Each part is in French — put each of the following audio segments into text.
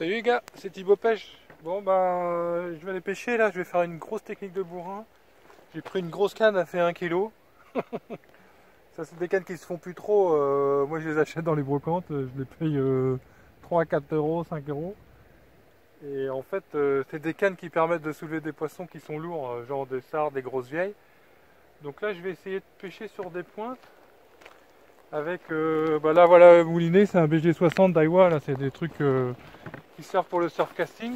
Salut les gars, c'est Thibaut Pêche. Bon bah je vais aller pêcher là, je vais faire une grosse technique de bourrin. J'ai pris une grosse canne, elle fait 1 kg. Ça c'est des cannes qui se font plus trop, moi je les achète dans les brocantes, je les paye 3, 4 euros, 5 euros. Et en fait c'est des cannes qui permettent de soulever des poissons qui sont lourds, genre des sardes, des grosses vieilles. Donc là je vais essayer de pêcher sur des pointes. Avec, bah là voilà mouliné, c'est un BG60 Daiwa, là c'est des trucs qui servent pour le surf casting.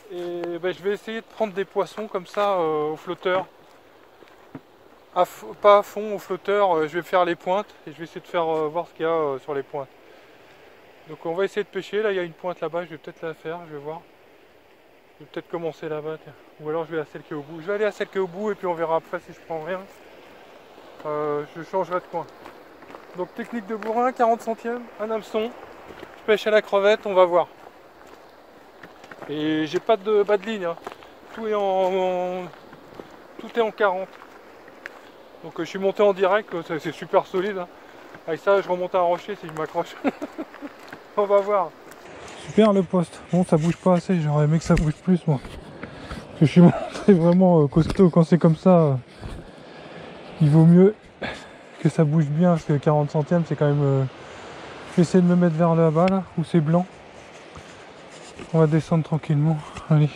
Et bah, je vais essayer de prendre des poissons comme ça au flotteur. Pas à fond, au flotteur, je vais faire les pointes et je vais essayer de faire voir ce qu'il y a sur les pointes. Donc on va essayer de pêcher, là il y a une pointe là-bas, je vais peut-être la faire, je vais voir. Je vais peut-être commencer là-bas, ou alors je vais à celle qui est au bout. Je vais aller à celle qui est au bout et puis on verra après si je prends rien. Je changerai de coin. Donc technique de bourrin, 40 centièmes, un hameçon, je pêche à la crevette, on va voir. Et j'ai pas de bas de ligne, hein. Tout est en 40. Donc je suis monté en direct, c'est super solide, hein. Avec ça je remonte à un rocher si je m'accroche. On va voir. Super le poste, bon ça bouge pas assez, j'aurais aimé que ça bouge plus moi. Parce que je suis monté vraiment costaud quand c'est comme ça. Il vaut mieux que ça bouge bien, parce que 40 centièmes c'est quand même... Je vais essayer de me mettre vers là-bas là, où c'est blanc. On va descendre tranquillement, allez.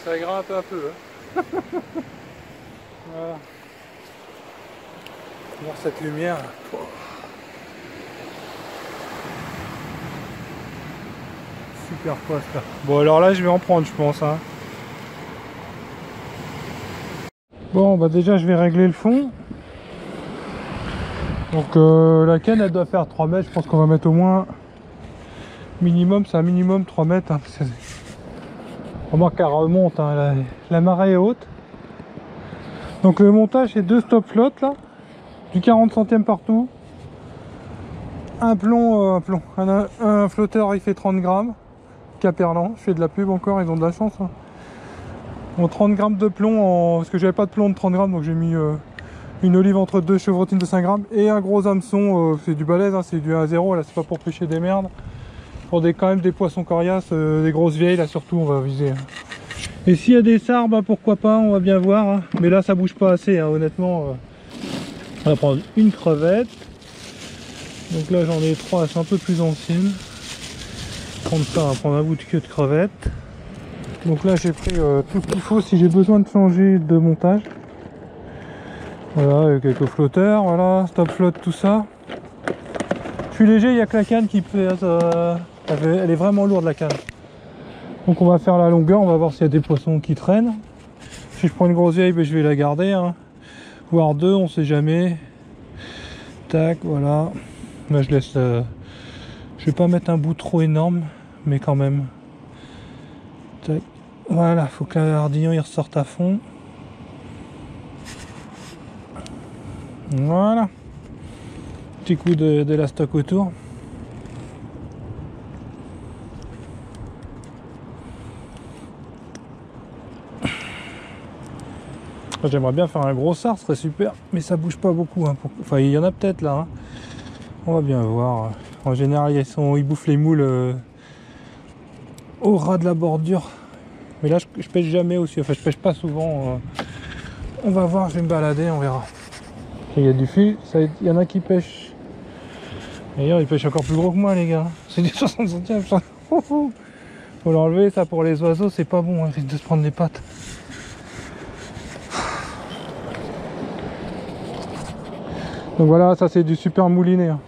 Ça grimpe un peu, hein. Voilà. Voir cette lumière. Super poste là. Bon alors là je vais en prendre je pense, hein. Bon bah déjà je vais régler le fond. Donc la canne elle doit faire 3 mètres, je pense qu'on va mettre au moins minimum, c'est un minimum 3 mètres, hein. Remarque qu'elle remonte, hein. La marée est haute. Donc le montage c'est 2 stop flottes là, du 40 centièmes partout. Un flotteur il fait 30 grammes. Caperlan, je fais de la pub encore, ils ont de la chance, hein. Bon, 30 grammes de plomb, parce que j'avais pas de plomb de 30 grammes, donc j'ai mis une olive entre 2 chevrotines de 5 grammes et un gros hameçon, c'est du balèze, hein, c'est du 1 à 0, là c'est pas pour pêcher des merdes. Pour quand même des poissons coriaces, des grosses vieilles, là surtout on va viser, hein. Et s'il y a des sarbes, bah, pourquoi pas, on va bien voir, hein. Mais là ça bouge pas assez, hein, honnêtement. On va prendre une crevette. Donc là j'en ai 3, elles sont un peu plus anciennes. Prendre ça, on va prendre un bout de queue de crevette. Donc là j'ai pris tout ce qu'il faut si j'ai besoin de changer de montage. Voilà, quelques flotteurs, voilà, stop flotte, tout ça. Je suis léger, il n'y a que la canne qui pèse, elle est vraiment lourde la canne. Donc on va faire la longueur, on va voir s'il y a des poissons qui traînent. Si je prends une grosse vieille, ben, je vais la garder, hein. Voire 2, on sait jamais. Tac, voilà. Là je laisse... Je vais pas mettre un bout trop énorme, mais quand même. Tac. Voilà, faut que l'ardillon il ressorte à fond. Voilà. Petit coup d'élastoc autour. J'aimerais bien faire un gros sard, ce serait super, mais ça bouge pas beaucoup, hein. Enfin, il y en a peut-être là, hein. On va bien voir. En général, ils bouffent les moules au ras de la bordure. Mais là, je pêche jamais aussi. Enfin, je pêche pas souvent. On va voir, je vais me balader, on verra. Il y a du fil, il y en a qui pêchent. D'ailleurs, ils pêchent encore plus gros que moi, les gars. C'est du 60 centièmes. Faut l'enlever, ça, pour les oiseaux, c'est pas bon, hein. Risque de se prendre les pattes. Donc voilà, ça c'est du super mouliné, hein.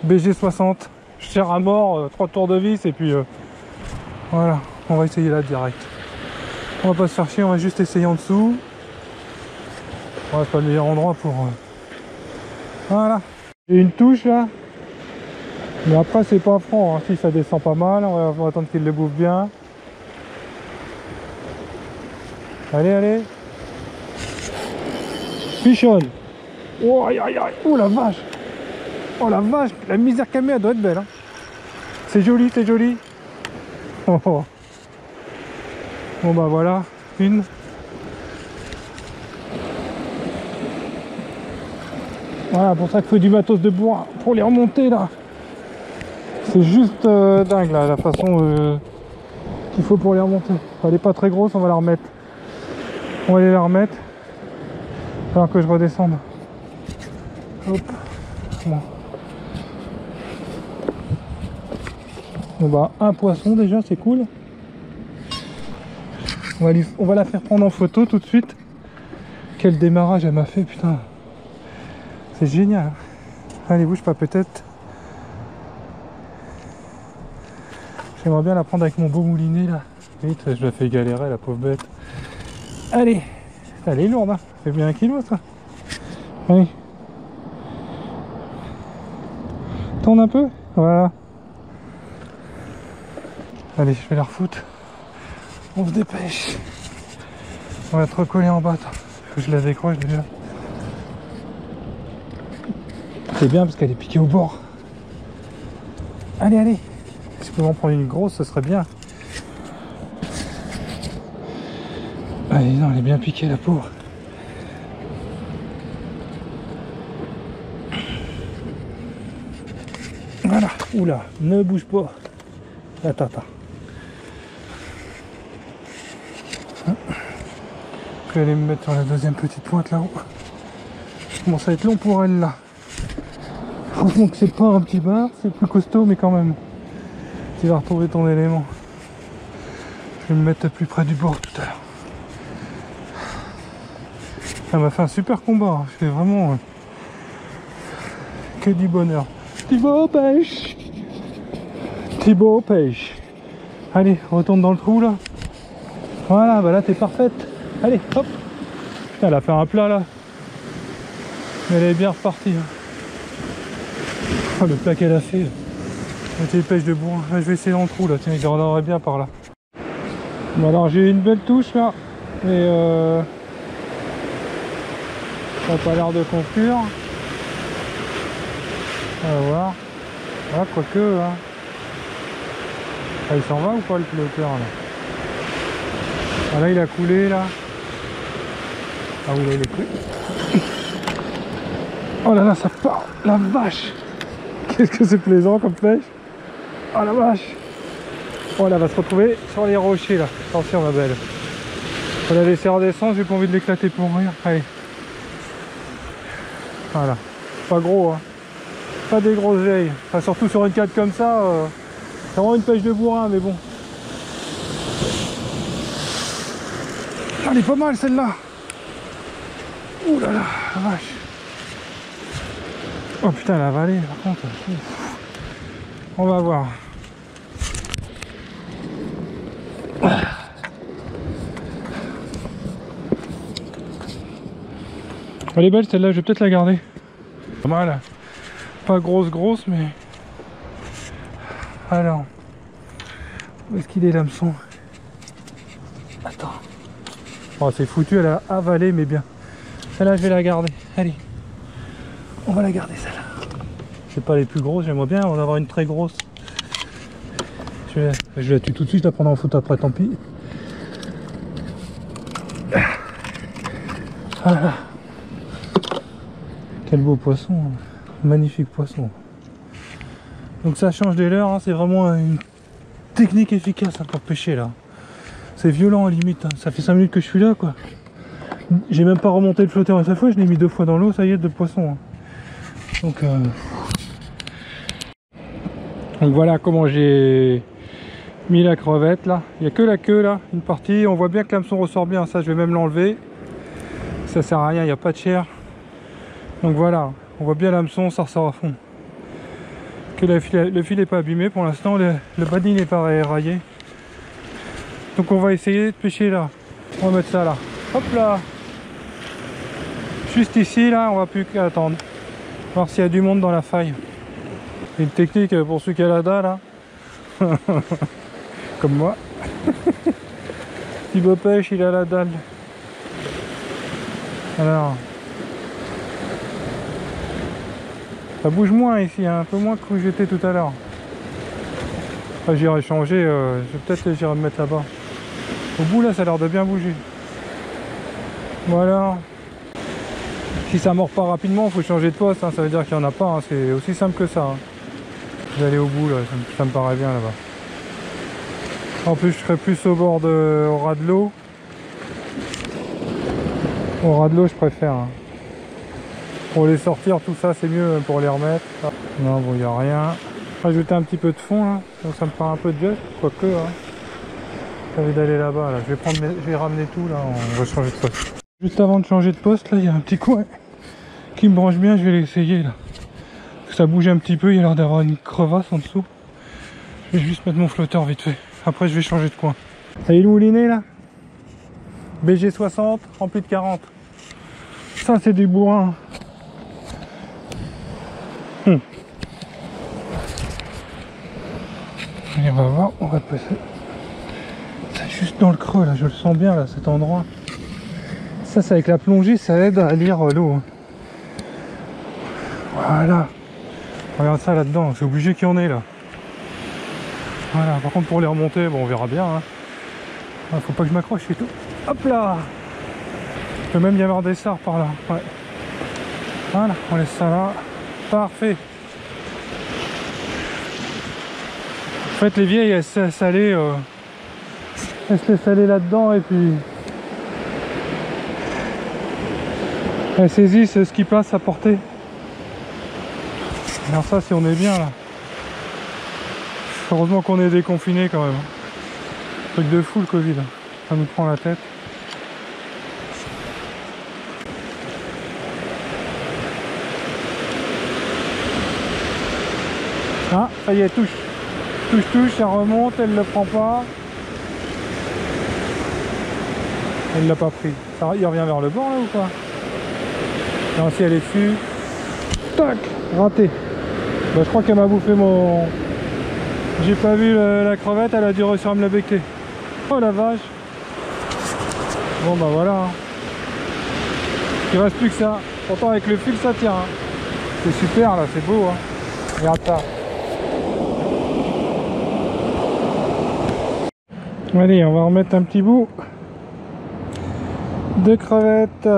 BG60, je serre à mort, 3 tours de vis et puis voilà, on va essayer là direct. On va pas se faire chier, on va juste essayer en dessous. Ouais, c'est pas le meilleur endroit pour... Voilà. J'ai une touche là. Mais après c'est pas franc, hein. Si ça descend pas mal, on va attendre qu'il le bouffe bien. Allez, allez. Fichonne. Oh aïe aïe aïe. Oh la vache. Oh la vache, la misère qu'elle met, elle doit être belle. Hein. C'est joli, c'est joli. Oh, oh. Bon bah voilà, une. Voilà, pour ça qu'il faut du matos de bois pour les remonter là. C'est juste dingue là, la façon qu'il faut pour les remonter. Elle est pas très grosse, on va la remettre. On va aller la remettre. Alors que je redescende. Hop. Bon. Bon bah un poisson déjà, c'est cool. On va la faire prendre en photo tout de suite. Quel démarrage elle m'a fait, putain. C'est génial. Allez, bouge pas peut-être. J'aimerais bien la prendre avec mon beau moulinet là. Vite, je la fais galérer la pauvre bête. Allez. Elle est lourde, hein. Ça fait bien 1 kilo ça. Allez. Tourne un peu. Voilà. Allez, je vais la refoutre. On se dépêche. On va te recoller en bas. Faut que je la décroche déjà. C'est bien parce qu'elle est piquée au bord. Allez, allez. Si je pouvais en prendre une grosse, ce serait bien. Allez, non, elle est bien piquée la pauvre. Voilà. Oula, ne bouge pas. Attends, attends. Je vais aller me mettre sur la deuxième petite pointe là-haut. Bon, ça va être long pour elle là. Franchement que c'est pas un petit bar, c'est plus costaud mais quand même. Tu vas retrouver ton élément. Je vais me mettre plus près du bord tout à l'heure. Elle m'a fait un super combat. Je fais vraiment que du bonheur. Thibaut pêche. Thibaut pêche. Allez, retourne dans le trou là. Voilà, bah là t'es parfaite. Allez, hop. Putain, elle a fait un plat là. Mais elle est bien repartie. Oh, le plat qu'elle a fait. C'était une pêche de bourrin. Là, je vais essayer dans le trou là. Tiens, il en aurait bien par là. Bon alors j'ai une belle touche là. Mais ça n'a pas l'air de conclure. On va voir. Ah, quoique. Hein. Ah, il s'en va ou pas le flotteur là? Ah là il a coulé là. Ah oui là il est coulé. Oh là là ça part. La vache. Qu'est-ce que c'est plaisant comme pêche. Oh la vache. Oh là elle va se retrouver sur les rochers là. Attention ma belle. Faut la laisser redescendre, j'ai pas envie de l'éclater pour rien. Allez. Voilà. Pas gros hein. Pas des grosses vieilles. Enfin, surtout sur une carte comme ça. C'est vraiment une pêche de bourrin mais bon. Elle est pas mal celle-là. Ouh là là, la vache. Oh putain, elle a avalé par contre. Ouf. On va voir. Elle est belle celle-là, je vais peut-être la garder. Pas mal. Pas grosse mais... Alors. Où est-ce qu'il est l'hameçon? Attends. Oh c'est foutu, elle a avalé mais bien. Celle-là je vais la garder. Allez. On va la garder celle-là. C'est pas les plus grosses, j'aimerais bien en avoir une très grosse. Je vais la tuer tout de suite, la prendre en photo après, tant pis. Voilà. Quel beau poisson. Magnifique poisson. Donc ça change des leurres, hein. C'est vraiment une technique efficace hein, pour pêcher là. C'est violent à limite, hein. Ça fait 5 minutes que je suis là quoi. J'ai même pas remonté le flotteur à chaque fois, je l'ai mis 2 fois dans l'eau, ça y est, de poisson. Hein. Donc voilà comment j'ai mis la crevette là. Il n'y a que la queue là, une partie. On voit bien que l'hameçon ressort bien, ça je vais même l'enlever. Ça sert à rien, il n'y a pas de chair. Donc voilà, on voit bien l'hameçon, ça ressort à fond. Que le fil n'est pas abîmé pour l'instant, le badi n'est pas rayé. Donc on va essayer de pêcher là. On va mettre ça là. Hop là. Juste ici là, on va plus qu'à attendre. Voir s'il y a du monde dans la faille. Une technique pour ceux qui a la dalle. Hein. Comme moi. Thibaut pêche, il a la dalle. Alors. Ça bouge moins ici, hein, un peu moins que où j'étais tout à l'heure. J'irai changer, peut-être j'irai me mettre là-bas. Au bout là, ça a l'air de bien bouger. Voilà. Si ça mord pas rapidement, il faut changer de poste, hein, ça veut dire qu'il n'y en a pas, hein, c'est aussi simple que ça. Hein. D'aller au bout là, ça me paraît bien là-bas. En plus je serai plus au bord au ras de l'eau. Au ras de l'eau je préfère. Hein. Pour les sortir tout ça c'est mieux pour les remettre. Non bon il n'y a rien. Rajouter un petit peu de fond là, donc ça me fera un peu de jet, quoique hein. J'ai envie d'aller là-bas là. Je vais ramener tout là, on va changer de poste. Juste avant de changer de poste là il y a un petit coin qui me branche bien, je vais l'essayer là. Ça bouge un petit peu, il y a l'air d'avoir une crevasse en dessous. Je vais juste mettre mon flotteur vite fait. Après je vais changer de coin. Ça y est le moulinet là. BG60 rempli de 40. Ça c'est du bourrin. Et on va voir, on va passer. C'est juste dans le creux là, je le sens bien là cet endroit. Ça c'est avec la plongée, ça aide à lire l'eau. Voilà. Regarde ça là-dedans, c'est obligé qu'il y en ait là. Voilà, par contre pour les remonter, bon on verra bien. Hein. Ah, faut pas que je m'accroche et tout. Hop là. Il peut même y avoir des sards par là. Ouais. Voilà, on laisse ça là. Parfait. En fait les vieilles elles se laissent aller, là-dedans et puis elles saisissent ce qui passe à portée. Alors ça si on est bien là. Heureusement qu'on est déconfiné quand même. Truc de fou le Covid. Ça nous prend la tête. Ah, ça y est, touche. Touche, ça remonte, elle le prend pas. Elle l'a pas pris. Ça, il revient vers le bord là ou quoi? Non, si elle est dessus. Tac, raté. Bah, je crois qu'elle m'a bouffé mon... J'ai pas vu la crevette, elle a dû réussir à me la becquer. Oh la vache. Bon bah voilà. Hein. Il reste plus que ça. Pourtant avec le fil ça tient. Hein. C'est super là, c'est beau. Hein. Regarde ça. Allez, on va remettre un petit bout de crevettes.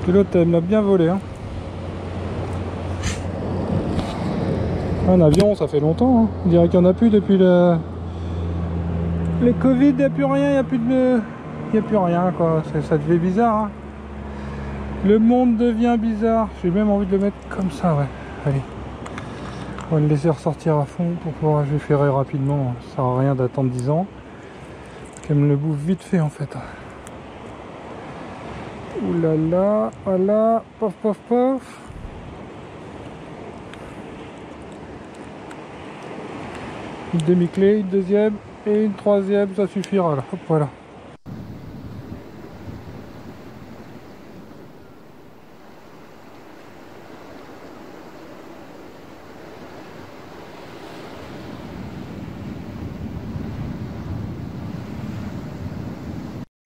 L'autre elle me l'a bien volé. Hein. Un avion, ça fait longtemps. Hein. On dirait qu'il n'y en a plus depuis le Covid. Il n'y a plus rien, il n'y a plus de... Il n'y a plus rien quoi. Ça devient bizarre. Hein. Le monde devient bizarre. J'ai même envie de le mettre comme ça, ouais. Allez. On va le laisser ressortir à fond pour pouvoir je ferai rapidement. Ça sert à rien d'attendre 10 ans. Parce qu'elle me le bouffe vite fait en fait. Ouh là là, voilà, pof pof pof. Une demi-clé, une deuxième et une troisième, ça suffira là. Hop, voilà.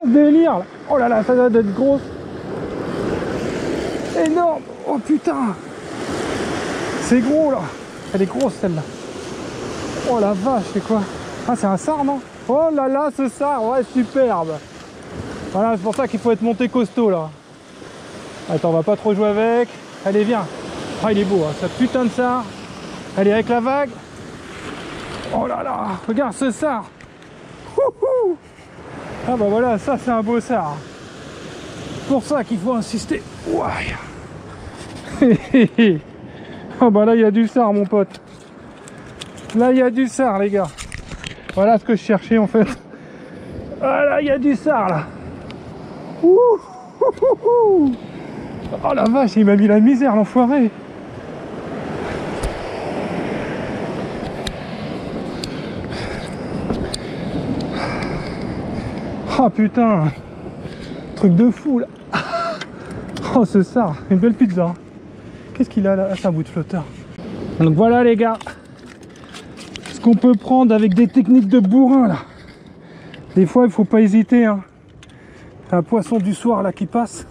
Délire là. Oh là là, ça doit être grosse. Énorme. Oh putain. C'est gros là. Elle est grosse celle-là. Oh la vache, c'est quoi? Ah c'est un sard non? Oh là là, ce sard, ouais superbe. Voilà, c'est pour ça qu'il faut être monté costaud là. Attends, on va pas trop jouer avec. Allez viens. Ah il est beau, hein, ce putain de sard. Allez avec la vague. Oh là là, regarde ce sard. Ah bah voilà, ça c'est un beau sard. Pour ça qu'il faut insister. Ouais. Oh bah là il y a du sard mon pote. Là il y a du sard les gars. Voilà ce que je cherchais en fait. Ah là il y a du sard là. Oh la vache, il m'a mis la misère l'enfoiré. Oh putain. Truc de fou là. Oh ce sard, une belle pizza. Qu'est-ce qu'il a là? C'est un bout de flotteur. Donc voilà les gars. Ce qu'on peut prendre avec des techniques de bourrin là. Des fois il faut pas hésiter hein. Un poisson du soir là qui passe.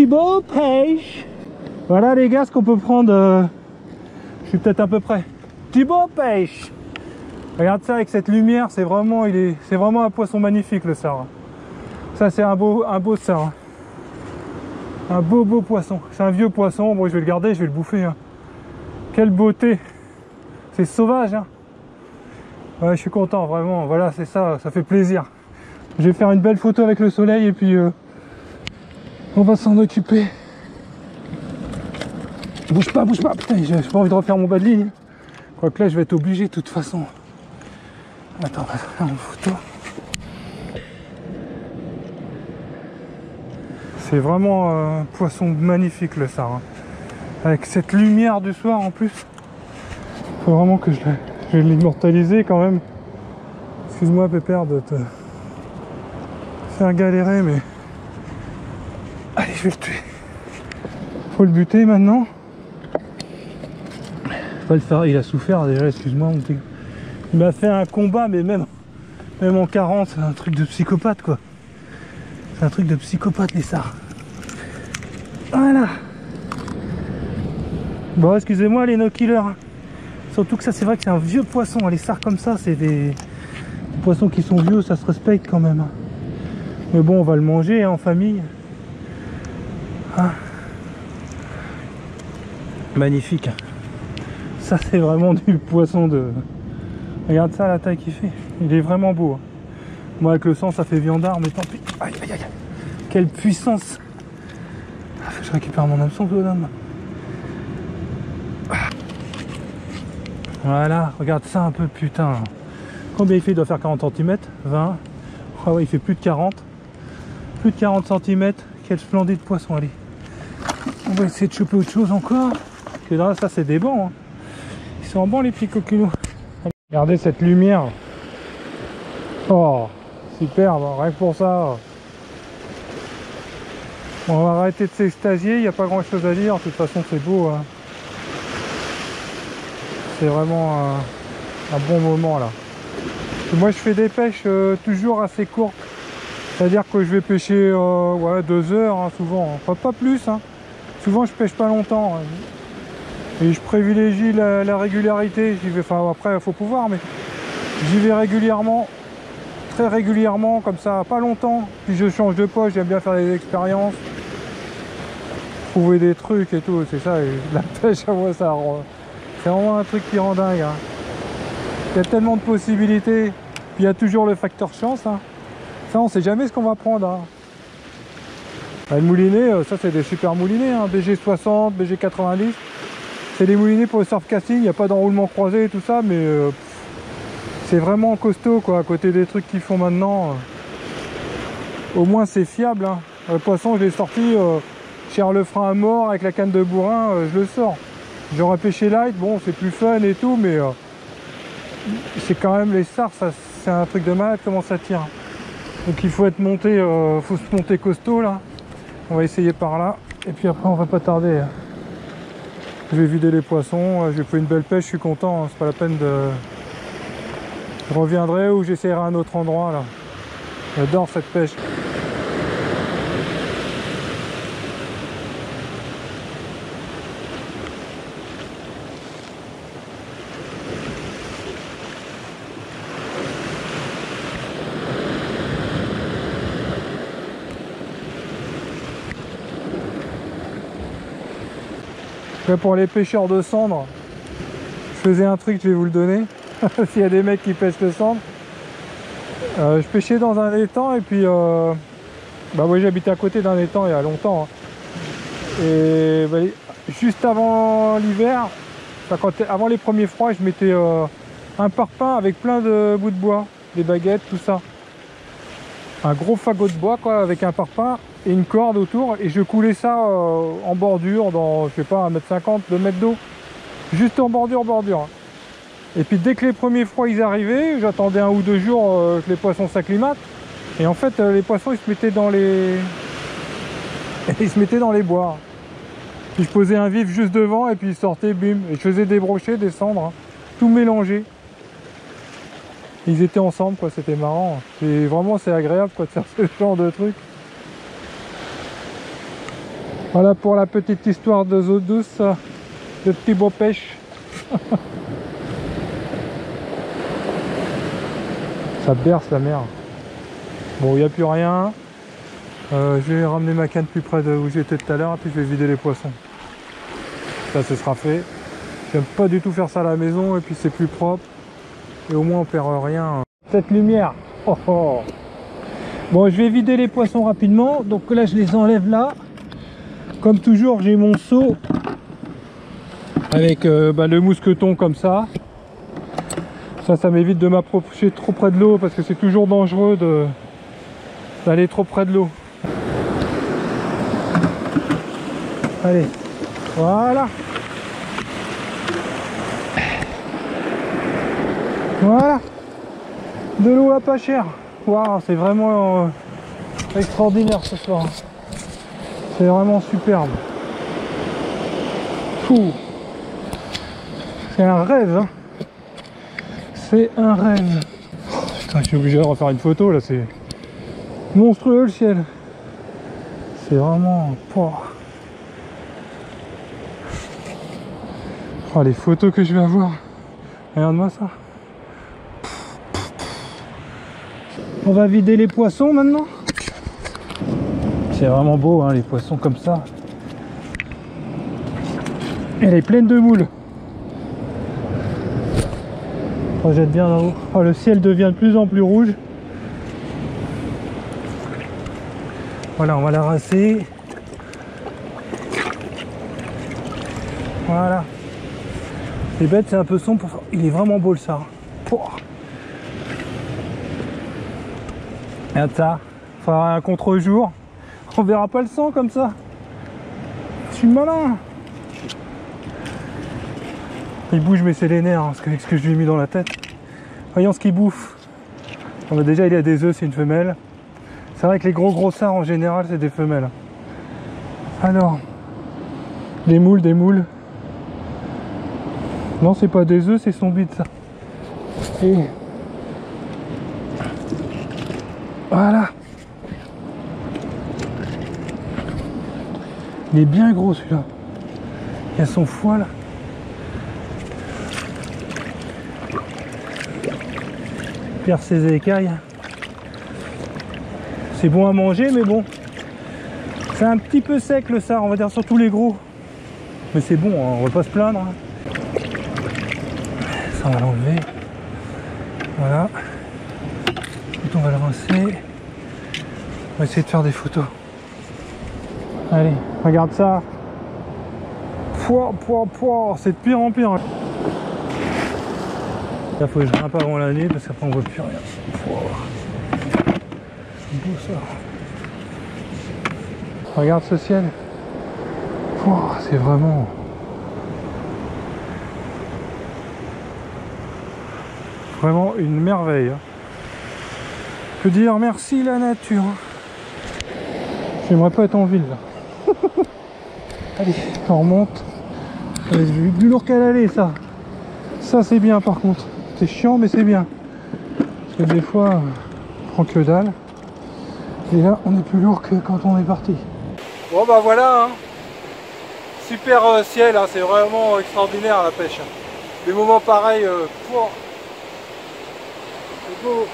Du beau pêche. Voilà les gars ce qu'on peut prendre. Je suis peut-être à peu près. Du beau pêche. Regarde ça avec cette lumière, c'est vraiment un poisson magnifique le sard. Ça c'est un beau sard. Un beau poisson. C'est un vieux poisson, bon je vais le garder, je vais le bouffer. Hein. Quelle beauté. C'est sauvage. Hein. Ouais, je suis content vraiment, voilà c'est ça, ça fait plaisir. Je vais faire une belle photo avec le soleil et puis on va s'en occuper. Bouge pas, putain, j'ai pas envie de refaire mon bas de ligne. Quoique là je vais être obligé de toute façon. Attends, on va faire une photo. C'est vraiment un poisson magnifique le sard. Hein. Avec cette lumière du soir en plus. Faut vraiment que je vais l'immortaliser quand même. Excuse-moi Pépère de te faire galérer mais... Allez je vais le tuer. Faut le buter maintenant. Pas le faire, il a souffert déjà, excuse-moi mon petit. Il m'a fait un combat mais même en 40, c'est un truc de psychopathe quoi. C'est un truc de psychopathe les sards. Voilà. Bon excusez-moi les no killers. Surtout que ça c'est vrai que c'est un vieux poisson. Les sards comme ça c'est des poissons qui sont vieux, ça se respecte quand même. Mais bon on va le manger hein, en famille. Hein. Magnifique. Ça c'est vraiment du poisson de... Regarde ça la taille qu'il fait. Il est vraiment beau. Hein. Moi avec le sang ça fait viandard mais tant pis. Aïe aïe aïe. Quelle puissance. Faut que je récupère mon hameçon bonhomme. Voilà, regarde ça un peu putain. Combien il fait? Il doit faire 40 cm, 20. Ah ouais il fait plus de 40. Plus de 40 cm. Quel splendide poisson, allez. On va essayer de choper autre chose encore. Parce que là ça c'est des bancs. Hein. Ils sont en banc les petits coquinous. Regardez cette lumière. Oh, superbe, rien que pour ça. Bon, on va arrêter de s'extasier, il n'y a pas grand chose à dire, de toute façon c'est beau. Hein. C'est vraiment un bon moment là. Moi je fais des pêches toujours assez courtes. C'est-à-dire que je vais pêcher ouais, 2 heures hein, souvent, enfin pas plus. Hein. Souvent je pêche pas longtemps. Hein. Et je privilégie la régularité. J'y vais, enfin après il faut pouvoir, mais j'y vais régulièrement. Très régulièrement, comme ça, pas longtemps. Puis je change de poche, j'aime bien faire des expériences. Trouver des trucs et tout, c'est ça. Et la pêche à moi ça rend... C'est vraiment un truc qui rend dingue. Hein. Il y a tellement de possibilités. Puis il y a toujours le facteur chance. Hein. Ça, on sait jamais ce qu'on va prendre. Hein. Le moulinet, ça c'est des super moulinets. Hein. BG60, BG90. C'est des moulinets pour le surf casting. Il n'y a pas d'enroulement croisé et tout ça. Mais c'est vraiment costaud quoi. À côté des trucs qu'ils font maintenant. Au moins c'est fiable. Hein. Le poisson, je l'ai sorti chez le frein à mort avec la canne de bourrin. Je le sors. J'aurais pêché light, bon c'est plus fun et tout, mais c'est quand même les sards, c'est un truc de malade comment ça tire. Donc il faut être monté, faut se monter costaud là. On va essayer par là, et puis après on va pas tarder. Je vais vider les poissons, j'ai fait une belle pêche, je suis content, hein. C'est pas la peine de... Je reviendrai ou j'essaierai un autre endroit là. J'adore cette pêche. Là, pour les pêcheurs de cendres, je faisais un truc, je vais vous le donner. S'il y a des mecs qui pêchent le cendre. Je pêchais dans un étang et puis... bah oui, j'habitais à côté d'un étang il y a longtemps. Hein. Et bah, juste avant l'hiver, enfin, avant les premiers froids, je mettais un parpaing avec plein de bouts de bois, des baguettes, tout ça. Un gros fagot de bois quoi, avec un parpaing et une corde autour, et je coulais ça en bordure dans, je sais pas, 1,50 m, 2 mètres d'eau, juste en bordure. Et puis dès que les premiers froids ils arrivaient, j'attendais 1 ou 2 jours que les poissons s'acclimatent, et en fait les poissons ils se mettaient dans les bois. Puis je posais un vif juste devant et puis ils sortaient, bim, et je faisais des brochets, des cendres, hein, tout mélangé. Ils étaient ensemble quoi, c'était marrant. Et vraiment c'est agréable quoi de faire ce genre de truc. Voilà pour la petite histoire de eau douce, de petits beaux pêches. Ça berce la mer. Bon, il n'y a plus rien. Je vais ramener ma canne plus près de où j'étais tout à l'heure, puis je vais vider les poissons. Ça, ce sera fait. J'aime pas du tout faire ça à la maison, et puis c'est plus propre. Et au moins on perd rien. Cette lumière. Oh, oh. Bon, je vais vider les poissons rapidement. Donc là, je les enlève là. Comme toujours, j'ai mon seau avec le mousqueton comme ça. Ça m'évite de m'approcher trop près de l'eau, parce que c'est toujours dangereux d'aller trop près de l'eau. Allez, voilà. Voilà. De l'eau à pas cher. Waouh, c'est vraiment extraordinaire ce soir. C'est vraiment superbe. Fou. C'est un rêve, hein. C'est un rêve. Oh, putain, je suis obligé de refaire une photo là, c'est monstrueux le ciel. C'est vraiment... Oh, les photos que je vais avoir. Regarde-moi ça. On va vider les poissons maintenant. C'est vraiment beau, hein, les poissons comme ça. Elle est pleine de moules. On jette bien là-haut. Oh, le ciel devient de plus en plus rouge. Voilà, on va la rincer. Voilà. Les bêtes, c'est un peu sombre. Il est vraiment beau le ça. Regarde ça. Il faudra un contre-jour. On verra pas le sang comme ça. Je suis malin. Il bouge, mais c'est les nerfs, hein, avec ce que je lui ai mis dans la tête. Voyons ce qu'il bouffe. On a déjà, il a des œufs, c'est une femelle. C'est vrai que les gros sards en général, c'est des femelles. Alors, des moules, des moules. Non, c'est pas des œufs, c'est son bide, ça. Et voilà. Il est bien gros celui-là. Il y a son foie là. Perd ses écailles. C'est bon à manger, mais bon, c'est un petit peu sec le sard, on va dire, surtout les gros. Mais c'est bon, hein, on va pas se plaindre. Ça, on va l'enlever. Voilà. Ensuite, on va le rincer. On va essayer de faire des photos. Allez, regarde ça. C'est de pire en pire. Là, faut que je grimpe avant la nuit parce qu'après on voit plus rien. C'est beau ça. Regarde ce ciel. C'est vraiment... vraiment une merveille. Je peux dire merci la nature. J'aimerais pas être en ville là. Allez, on remonte. J'ai eu du lourd qu'à l'aller ça. Ça c'est bien par contre. C'est chiant mais c'est bien. Parce que des fois, on prend que dalle. Et là, on est plus lourd que quand on est parti. Bon bah voilà, hein. Super ciel, hein. C'est vraiment extraordinaire la pêche. Des moments pareils, c'est beau.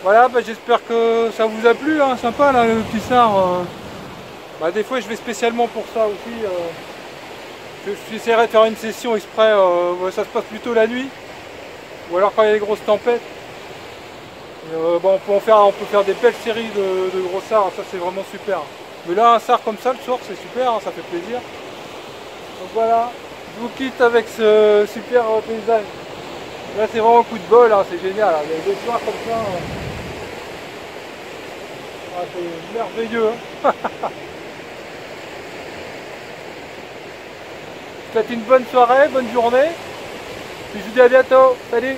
Voilà, bah, j'espère que ça vous a plu, hein. Sympa là le petit sard. Bah, des fois je vais spécialement pour ça aussi. J'essaierai de faire une session exprès, ça se passe plutôt la nuit. Ou alors quand il y a des grosses tempêtes. Bon, on peut faire des belles séries de gros sards, ça c'est vraiment super. Mais là un sard comme ça le soir c'est super, hein, ça fait plaisir. Donc voilà, je vous quitte avec ce super paysage. Là c'est vraiment un coup de bol, hein, c'est génial, hein. Il y a des soirs comme ça. C'est merveilleux. Hein. Je vous souhaite une bonne soirée, bonne journée. Et je vous dis à bientôt. Salut!